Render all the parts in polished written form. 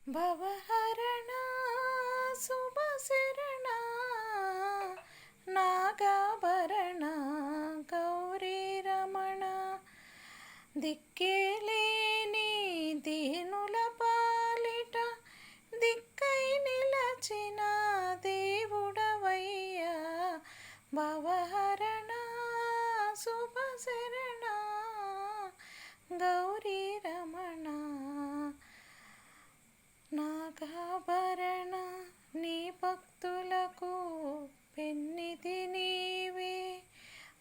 భవహరణ శుభశరణ నాగాభరణ గౌరీ రమణ దిక్కేలేని దీనుల పాలిట దిక్కై నిలచిన దేవుడవయ్యా భవహరణ శుభశరణ గౌరీ రమణ నాగాభరణ నీ భక్తులకు పెన్నిధి నీవే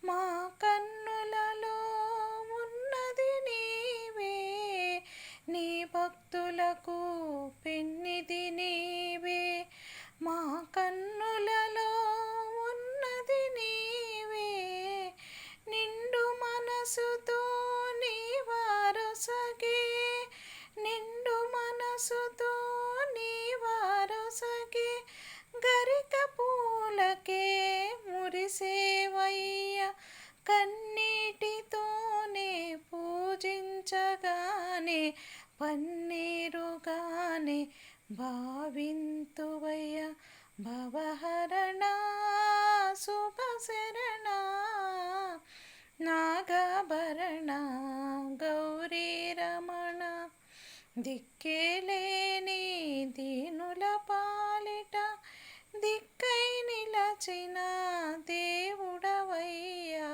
మా కన్నులలో ఉన్నది నీవే నీ భక్తులకు పెన్నిధి నీవే మా కన్నులలో ఉన్నది నీవే నిండు మనసుతో నీ వారసగే నిండు మనసుతో నీ వారసగే గరిక పూలకే మురిసేవయ్య కన్నీటితోనే పూజించగానే పన్నీరుగానే భావింతువయ్య భవహరణ శుభశరణ నాగాభరణ గౌరీ రమణ దిక్కేలేని దీనుల పాలిట దిక్కై నిలచిన దేవుడవయ్యా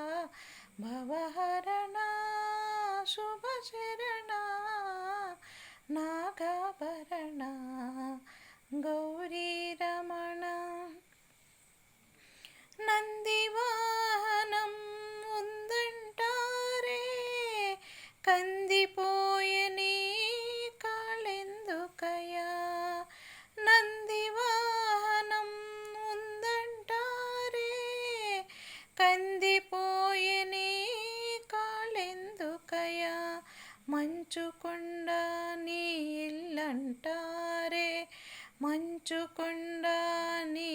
భవహరణ శుభశరణ నాగాభరణ గౌరీ రమణ నందివాహనం ఉందంటారే కందిపోయని కాళెందుకయా నందివాహనం ఉందంటారే కందిపోయని కాళెందుకయా మంచుకొండ నీ ఇల్లంటారే మంచుకొండ నీ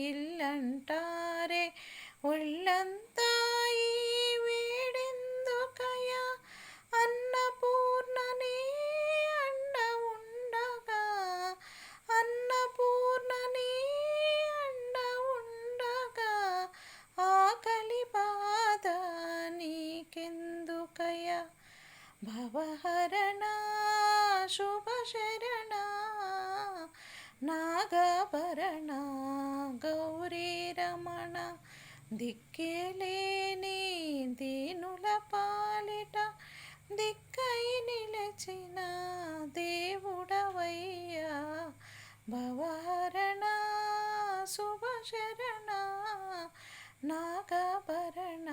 ఇల్లంటారే ఒళ్ళంతా ఈ వేడెందుకయా అన్నపూర్ణని అండ ఉండగా అన్నపూర్ణని అండ ఉండగా ఆకలి బాధ నీకెందుకయా భవహరణ శుభశరణ నాగాభరణ గౌరీ రమణ దిక్కేలేని దీనుల పాలిట దిక్కై నిలచిన దేవుడవయ్యా భవహరణ శుభశరణ నాగాభరణ